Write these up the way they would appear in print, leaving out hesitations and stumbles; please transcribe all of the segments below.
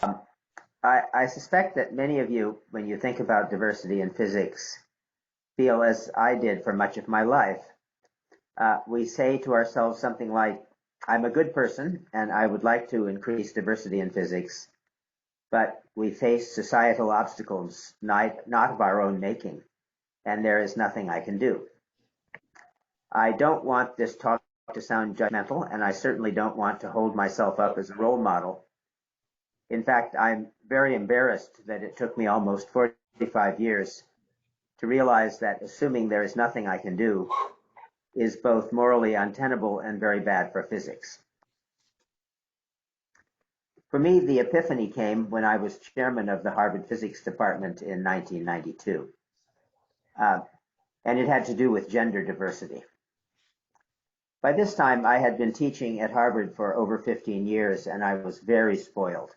I suspect that many of you, when you think about diversity in physics, feel as I did for much of my life. We say to ourselves something like, I'm a good person and I would like to increase diversity in physics, but we face societal obstacles not of our own making, and there is nothing I can do. I don't want this talk to sound judgmental, and I certainly don't want to hold myself up as a role model. In fact, I'm very embarrassed that it took me almost 45 years to realize that assuming there is nothing I can do is both morally untenable and very bad for physics. For me, the epiphany came when I was chairman of the Harvard Physics Department in 1992. And it had to do with gender diversity. By this time, I had been teaching at Harvard for over 15 years, and I was very spoiled.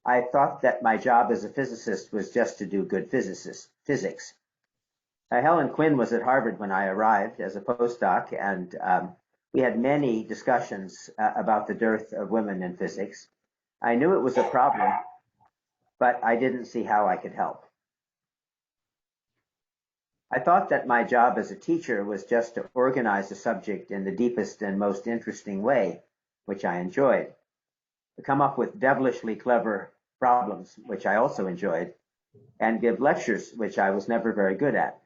I thought that my job as a physicist was just to do good physics. Helen Quinn was at Harvard when I arrived as a postdoc, and we had many discussions about the dearth of women in physics. I knew it was a problem, but I didn't see how I could help. I thought that my job as a teacher was just to organize the subject in the deepest and most interesting way, which I enjoyed, to come up with devilishly clever problems, which I also enjoyed, and give lectures, which I was never very good at.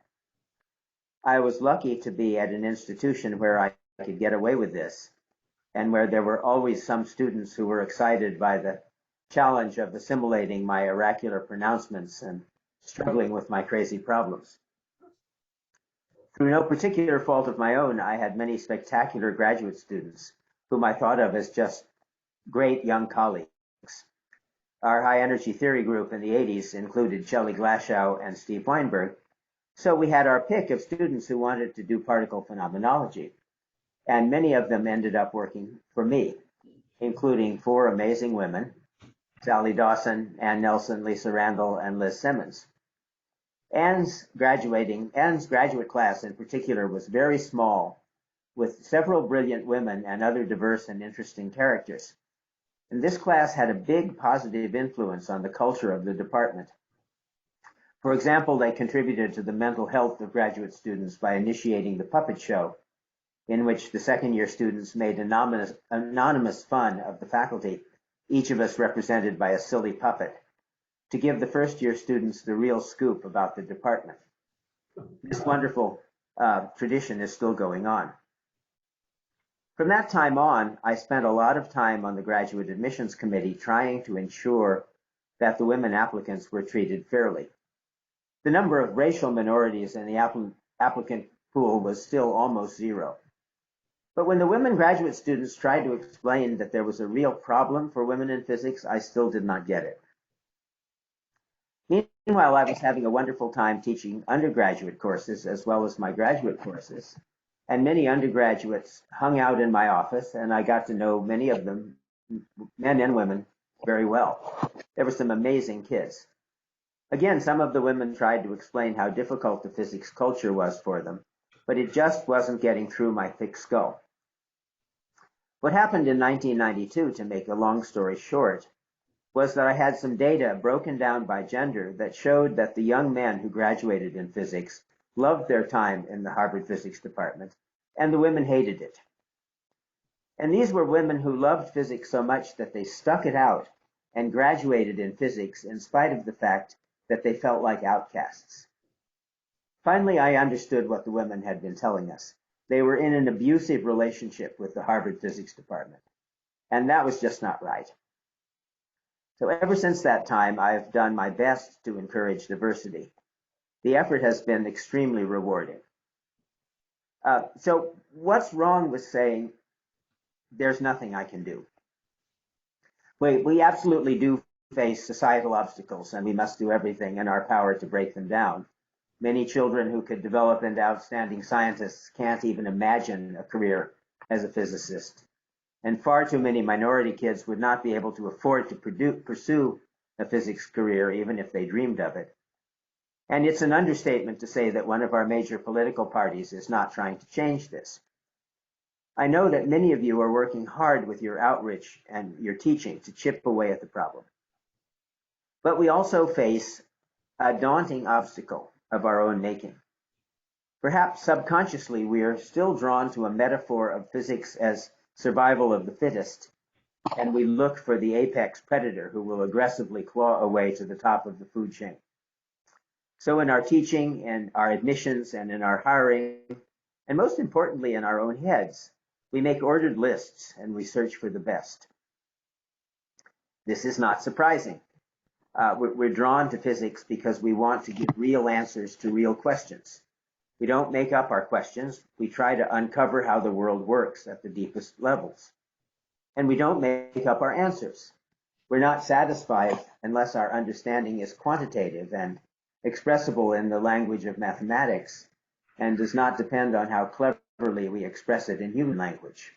I was lucky to be at an institution where I could get away with this, and where there were always some students who were excited by the challenge of assimilating my oracular pronouncements and struggling with my crazy problems. Through no particular fault of my own, I had many spectacular graduate students whom I thought of as just great young colleagues. Our high energy theory group in the 80s included Shelley Glashow and Steve Weinberg, so we had our pick of students who wanted to do particle phenomenology, and many of them ended up working for me, including 4 amazing women, Sally Dawson, Ann Nelson, Lisa Randall, and Liz Simmons. Anne's graduate class in particular was very small, with several brilliant women and other diverse and interesting characters. And this class had a big positive influence on the culture of the department. For example, they contributed to the mental health of graduate students by initiating the puppet show, in which the second-year students made anonymous fun of the faculty, each of us represented by a silly puppet, to give the first-year students the real scoop about the department. This wonderful tradition is still going on. From that time on, I spent a lot of time on the graduate admissions committee trying to ensure that the women applicants were treated fairly. The number of racial minorities in the applicant pool was still almost 0. But when the women graduate students tried to explain that there was a real problem for women in physics, I still did not get it. Meanwhile, I was having a wonderful time teaching undergraduate courses as well as my graduate courses, and many undergraduates hung out in my office, and I got to know many of them, men and women, very well. There were some amazing kids. Again, some of the women tried to explain how difficult the physics culture was for them, but it just wasn't getting through my thick skull. What happened in 1992, to make a long story short, was that I had some data broken down by gender that showed that the young men who graduated in physics loved their time in the Harvard Physics Department, and the women hated it. And these were women who loved physics so much that they stuck it out and graduated in physics in spite of the fact that they felt like outcasts. Finally, I understood what the women had been telling us. They were in an abusive relationship with the Harvard Physics Department, and that was just not right. So ever since that time, I've done my best to encourage diversity. The effort has been extremely rewarding. So what's wrong with saying there's nothing I can do? We absolutely do face societal obstacles, and we must do everything in our power to break them down. Many children who could develop into outstanding scientists can't even imagine a career as a physicist. And far too many minority kids would not be able to afford to pursue a physics career, even if they dreamed of it. And it's an understatement to say that one of our major political parties is not trying to change this. I know that many of you are working hard with your outreach and your teaching to chip away at the problem. But we also face a daunting obstacle of our own making. Perhaps subconsciously, we are still drawn to a metaphor of physics as survival of the fittest, and we look for the apex predator who will aggressively claw away to the top of the food chain. So in our teaching and our admissions and in our hiring, and most importantly in our own heads, we make ordered lists and we search for the best. This is not surprising. We're drawn to physics because we want to give real answers to real questions. We don't make up our questions. We try to uncover how the world works at the deepest levels. And we don't make up our answers. We're not satisfied unless our understanding is quantitative and expressible in the language of mathematics and does not depend on how cleverly we express it in human language.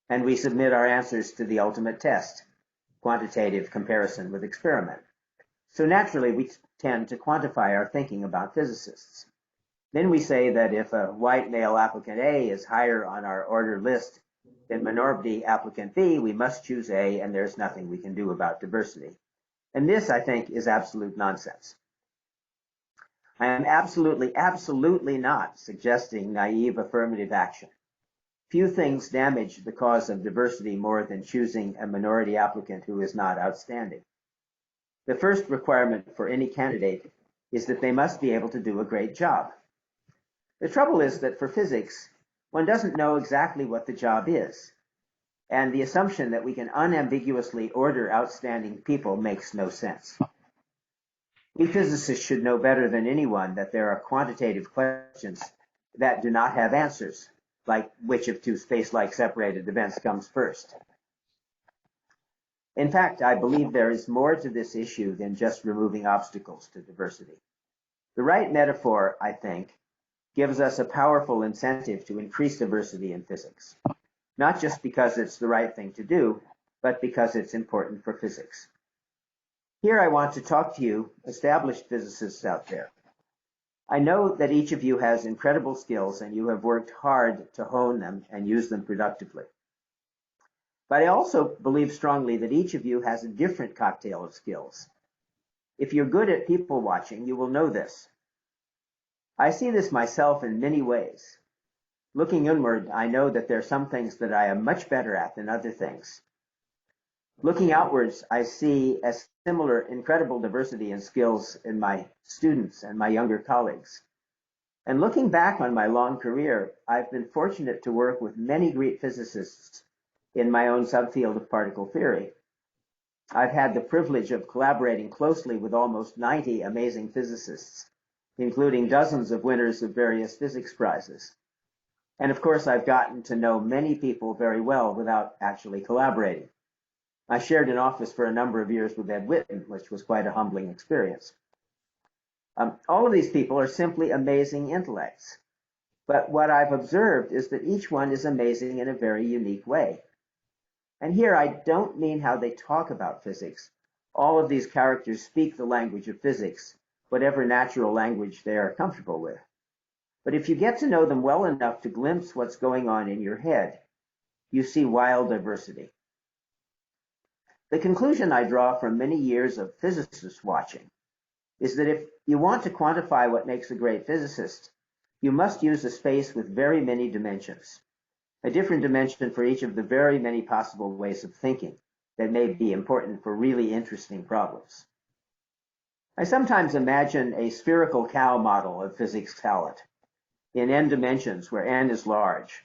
And we submit our answers to the ultimate test, quantitative comparison with experiment. So naturally, we tend to quantify our thinking about physicists. Then we say that if a white male applicant A is higher on our order list than minority applicant B, we must choose A, and there's nothing we can do about diversity. And this, I think, is absolute nonsense. I am absolutely not suggesting naive affirmative action. Few things damage the cause of diversity more than choosing a minority applicant who is not outstanding. The first requirement for any candidate is that they must be able to do a great job. The trouble is that for physics, one doesn't know exactly what the job is, and the assumption that we can unambiguously order outstanding people makes no sense. We physicists should know better than anyone that there are quantitative questions that do not have answers, like which of two space-like separated events comes first. In fact, I believe there is more to this issue than just removing obstacles to diversity. The right metaphor, I think, gives us a powerful incentive to increase diversity in physics, not just because it's the right thing to do, but because it's important for physics. Here I want to talk to you, established physicists out there. I know that each of you has incredible skills and you have worked hard to hone them and use them productively. But I also believe strongly that each of you has a different cocktail of skills. If you're good at people watching, you will know this. I see this myself in many ways. Looking inward, I know that there are some things that I am much better at than other things. Looking outwards, I see a similar incredible diversity in skills in my students and my younger colleagues. And looking back on my long career, I've been fortunate to work with many great physicists in my own subfield of particle theory. I've had the privilege of collaborating closely with almost 90 amazing physicists, including dozens of winners of various physics prizes. And of course, I've gotten to know many people very well without actually collaborating. I shared an office for a number of years with Ed Witten, which was quite a humbling experience. All of these people are simply amazing intellects. But what I've observed is that each one is amazing in a very unique way. And here I don't mean how they talk about physics. All of these characters speak the language of physics, whatever natural language they are comfortable with. But if you get to know them well enough to glimpse what's going on in your head, you see wild diversity. The conclusion I draw from many years of physicist watching is that if you want to quantify what makes a great physicist, you must use a space with very many dimensions, a different dimension for each of the very many possible ways of thinking that may be important for really interesting problems. I sometimes imagine a spherical cow model of physics talent in n dimensions where n is large,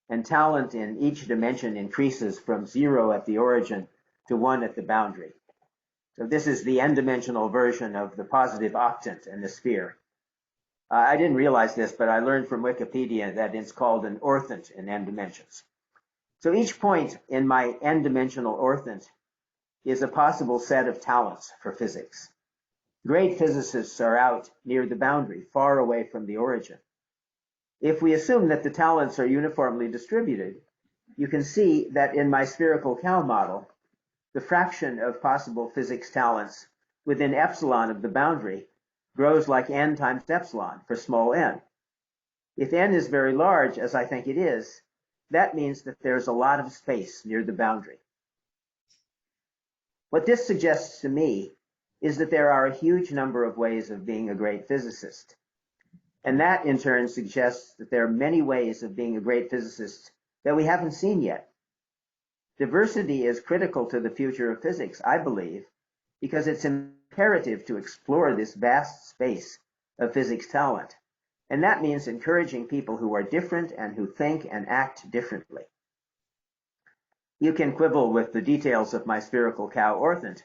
and talent in each dimension increases from 0 at the origin to 1 at the boundary. So this is the n-dimensional version of the positive octant in the sphere. I didn't realize this, but I learned from Wikipedia that it's called an orthant in n dimensions. So each point in my n-dimensional orthant is a possible set of talents for physics. Great physicists are out near the boundary, far away from the origin. If we assume that the talents are uniformly distributed, you can see that in my spherical cow model, the fraction of possible physics talents within epsilon of the boundary grows like n times epsilon for small n. If n is very large, as I think it is, That means that there's a lot of space near the boundary. What this suggests to me is that there are a huge number of ways of being a great physicist. And that in turn suggests that there are many ways of being a great physicist that we haven't seen yet. Diversity is critical to the future of physics, I believe, because it's imperative to explore this vast space of physics talent. And that means encouraging people who are different and who think and act differently. You can quibble with the details of my spherical cow orthant,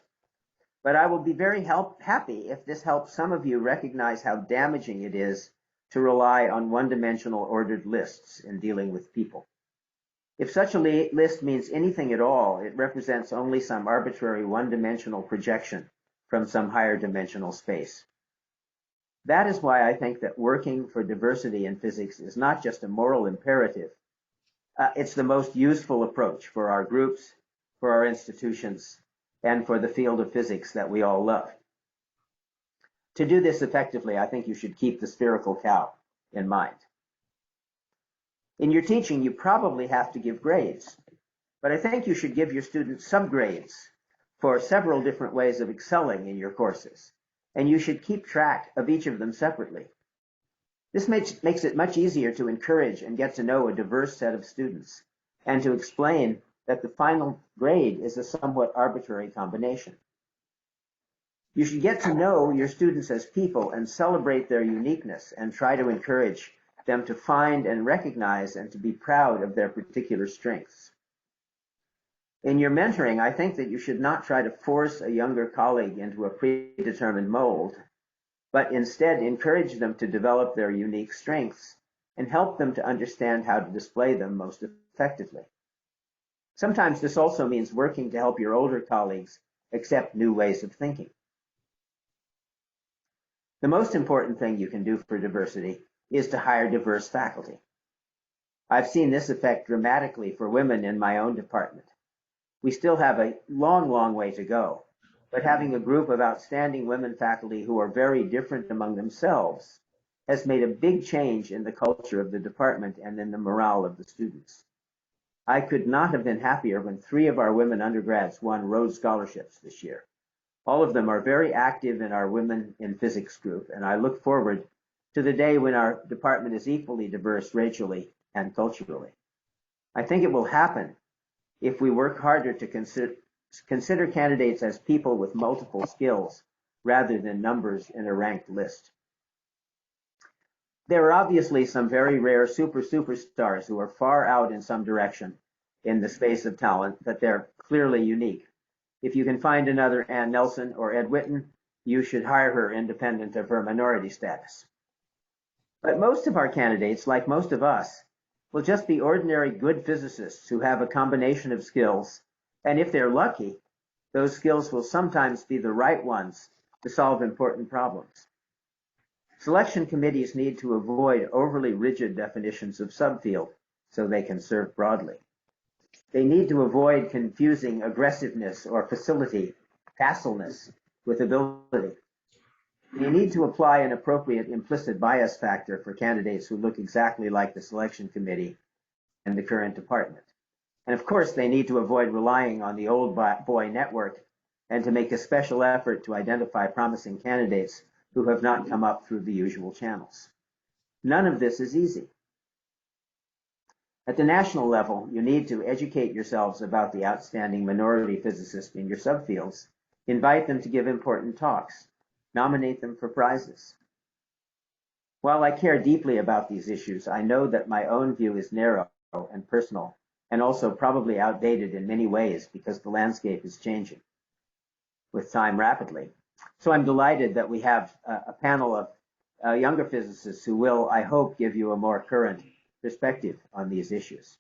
but I will be very happy if this helps some of you recognize how damaging it is to rely on one-dimensional ordered lists in dealing with people. If such a list means anything at all, it represents only some arbitrary one-dimensional projection from some higher dimensional space. That is why I think that working for diversity in physics is not just a moral imperative. It's the most useful approach for our groups, for our institutions, and for the field of physics that we all love. To do this effectively, I think you should keep the spherical cow in mind. In your teaching, you probably have to give grades, but I think you should give your students subgrades for several different ways of excelling in your courses, and you should keep track of each of them separately. This makes it much easier to encourage and get to know a diverse set of students, and to explain that the final grade is a somewhat arbitrary combination. You should get to know your students as people and celebrate their uniqueness and try to encourage them to find and recognize and to be proud of their particular strengths. In your mentoring, I think that you should not try to force a younger colleague into a predetermined mold, but instead encourage them to develop their unique strengths and help them to understand how to display them most effectively. Sometimes this also means working to help your older colleagues accept new ways of thinking. The most important thing you can do for diversity is to hire diverse faculty. I've seen this effect dramatically for women in my own department. We still have a long way to go, but having a group of outstanding women faculty who are very different among themselves has made a big change in the culture of the department and in the morale of the students. I could not have been happier when 3 of our women undergrads won Rhodes Scholarships this year. All of them are very active in our Women in Physics group, and I look forward to the day when our department is equally diverse racially and culturally. I think it will happen if we work harder to consider candidates as people with multiple skills rather than numbers in a ranked list. There are obviously some very rare superstars who are far out in some direction in the space of talent, but they're clearly unique. If you can find another Ann Nelson or Ed Witten, you should hire her independent of her minority status. But most of our candidates, like most of us, will just be ordinary good physicists who have a combination of skills, and if they're lucky, those skills will sometimes be the right ones to solve important problems. Selection committees need to avoid overly rigid definitions of subfield so they can serve broadly. They need to avoid confusing aggressiveness or facility, facileness, with ability. They need to apply an appropriate implicit bias factor for candidates who look exactly like the selection committee and the current department. And of course, they need to avoid relying on the old boy network and to make a special effort to identify promising candidates who have not come up through the usual channels. None of this is easy. At the national level, you need to educate yourselves about the outstanding minority physicists in your subfields, invite them to give important talks, nominate them for prizes. While I care deeply about these issues, I know that my own view is narrow and personal, and also probably outdated in many ways because the landscape is changing with time rapidly. So I'm delighted that we have a panel of younger physicists who will, I hope, give you a more current perspective on these issues.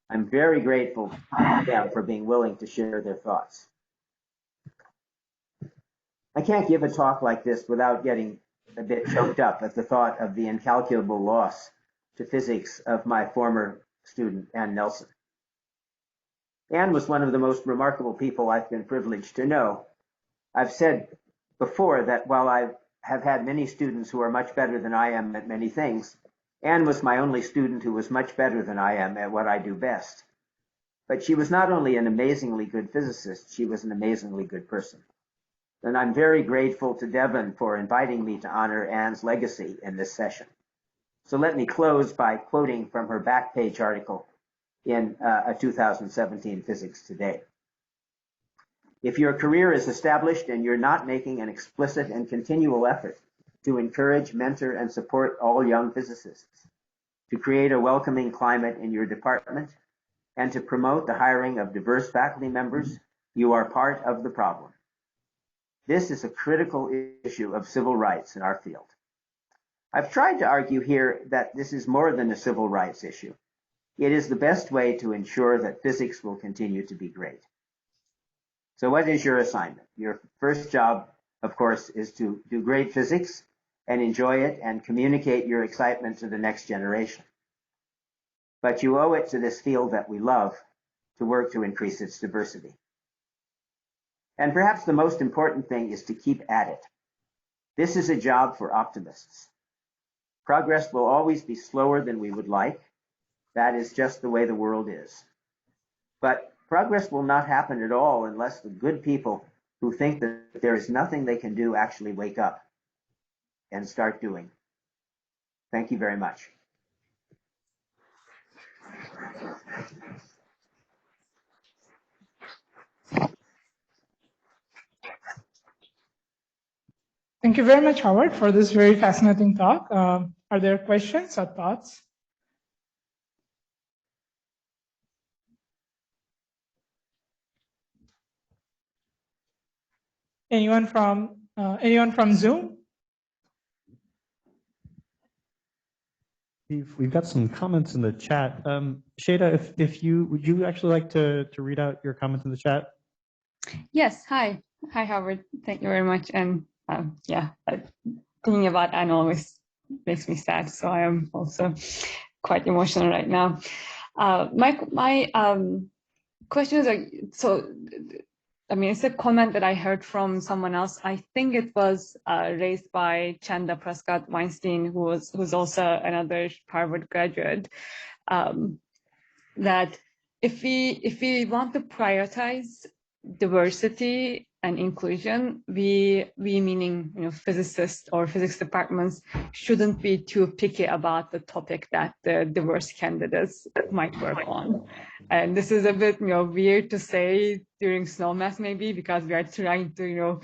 I'm very grateful to them for being willing to share their thoughts. I can't give a talk like this without getting a bit choked up at the thought of the incalculable loss to physics of my former student, Ann Nelson. Ann was one of the most remarkable people I've been privileged to know. I've said before that while I have had many students who are much better than I am at many things, Anne was my only student who was much better than I am at what I do best. But she was not only an amazingly good physicist, she was an amazingly good person. And I'm very grateful to Devin for inviting me to honor Anne's legacy in this session. So let me close by quoting from her back page article in a 2017 Physics Today. If your career is established and you're not making an explicit and continual effort to encourage, mentor, and support all young physicists, to create a welcoming climate in your department, and to promote the hiring of diverse faculty members, you are part of the problem. This is a critical issue of civil rights in our field. I've tried to argue here that this is more than a civil rights issue. It is the best way to ensure that physics will continue to be great. So what is your assignment? Your first job, of course, is to do great physics and enjoy it and communicate your excitement to the next generation. But you owe it to this field that we love to work to increase its diversity. And perhaps the most important thing is to keep at it. This is a job for optimists. Progress will always be slower than we would like. That is just the way the world is. But progress will not happen at all unless the good people who think that there is nothing they can do actually wake up and start doing. Thank you very much. Thank you very much, Howard, for this very fascinating talk. Are there questions or thoughts? Anyone from Zoom? We've got some comments in the chat. Shada, would you actually like to read out your comments in the chat? Yes. Hi, Howard. Thank you very much. And yeah, thinking about Anne always makes me sad. So I am also quite emotional right now. My question is it's a comment that I heard from someone else. I think it was raised by Chanda Prescott Weinstein, who's also another Harvard graduate, that if we want to prioritize diversity and inclusion, we meaning physicists or physics departments shouldn't be too picky about the topic that the diverse candidates might work on. And this is a bit weird to say during Snowmass, maybe because we are trying to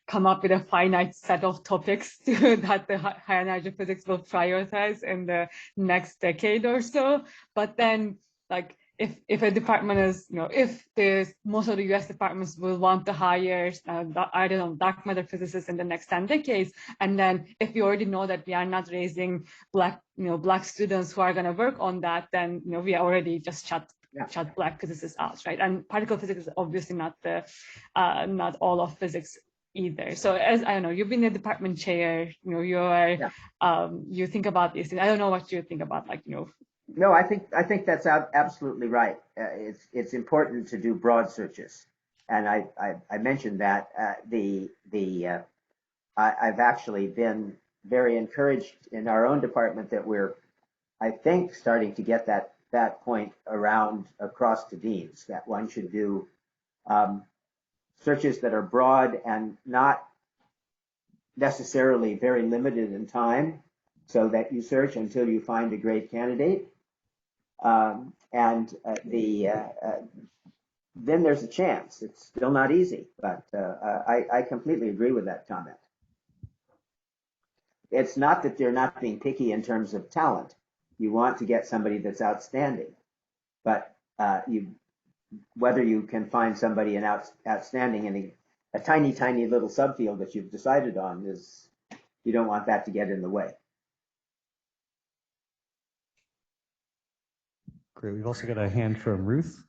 come up with a finite set of topics that the higher energy physics will prioritize in the next decade or so. But then, like, if a department is, if most of the US departments will want to hire, I don't know, dark matter physicists in the next 10 decades, and then if we already know that we are not raising black students who are going to work on that, then we already just shut black physicists out, right? And particle physics is obviously not not all of physics either. So as I don't know, you've been a department chair, you think about these things. I don't know what you think about, No, I think that's absolutely right. It's important to do broad searches, and I mentioned that I've actually been very encouraged in our own department that we're, I think, starting to get that point around across the deans, that one should do searches that are broad and not necessarily very limited in time, so that you search until you find a great candidate. Then there's a chance. It's still not easy, but I completely agree with that comment. It's not that they're not being picky in terms of talent. You want to get somebody that's outstanding, but whether you can find somebody outstanding in a tiny little subfield that you've decided on you don't want that to get in the way. Great. We've also got a hand from Ruth.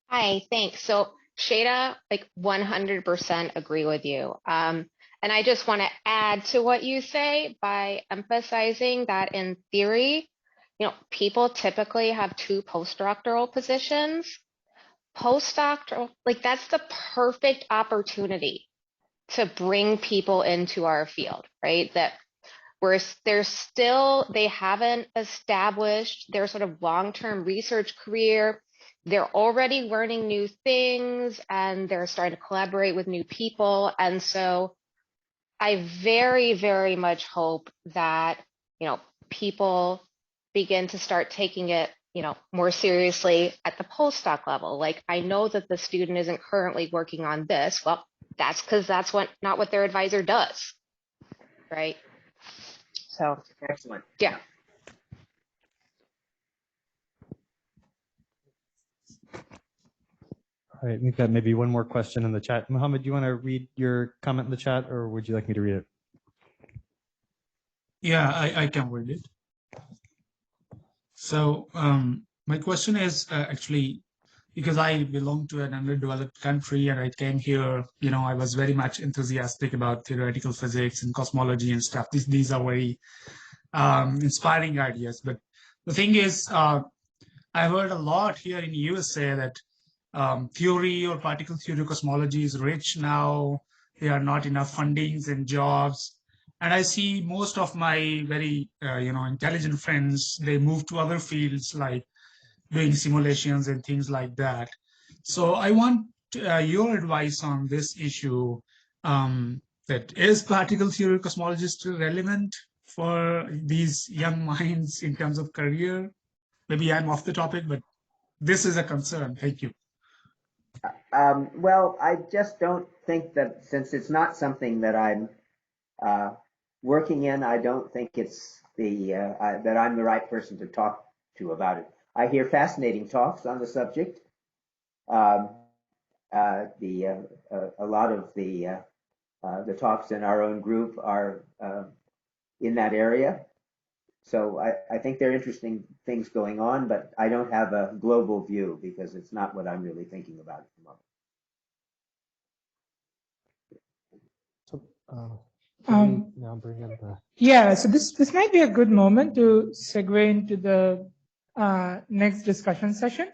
Hi, thanks. So Shada, 100% agree with you. And I just want to add to what you say by emphasizing that in theory, people typically have 2 postdoctoral positions. Postdoctoral, that's the perfect opportunity to bring people into our field, right? That where they haven't established their sort of long-term research career. They're already learning new things and they're starting to collaborate with new people. And so I very, very much hope that, people begin to start taking it, more seriously at the postdoc level. Like, I know that the student isn't currently working on this. Well, that's because that's not what their advisor does, right? So, Excellent. yeah. All right, we've got maybe one more question in the chat. Mohammed, do you want to read your comment in the chat, or would you like me to read it? Yeah, I can read it. So my question is actually, because I belong to an underdeveloped country and I came here, I was very much enthusiastic about theoretical physics and cosmology and stuff. These are very inspiring ideas. But the thing is, I heard a lot here in USA that theory or particle theory cosmology is rich now. There are not enough fundings and jobs. And I see most of my very, intelligent friends, they move to other fields like doing simulations and things like that. So I want your advice on this issue. That is particle theory cosmology still relevant for these young minds in terms of career? Maybe I'm off the topic, but this is a concern. Thank you. Well, I just don't think that, since it's not something that I'm working in, I don't think it's that I'm the right person to talk to about it. I hear fascinating talks on the subject. A lot of the talks in our own group are in that area. So I think there are interesting things going on, but I don't have a global view because it's not what I'm really thinking about at the moment. Now bring in the... Yeah, so this might be a good moment to segue into the next discussion session.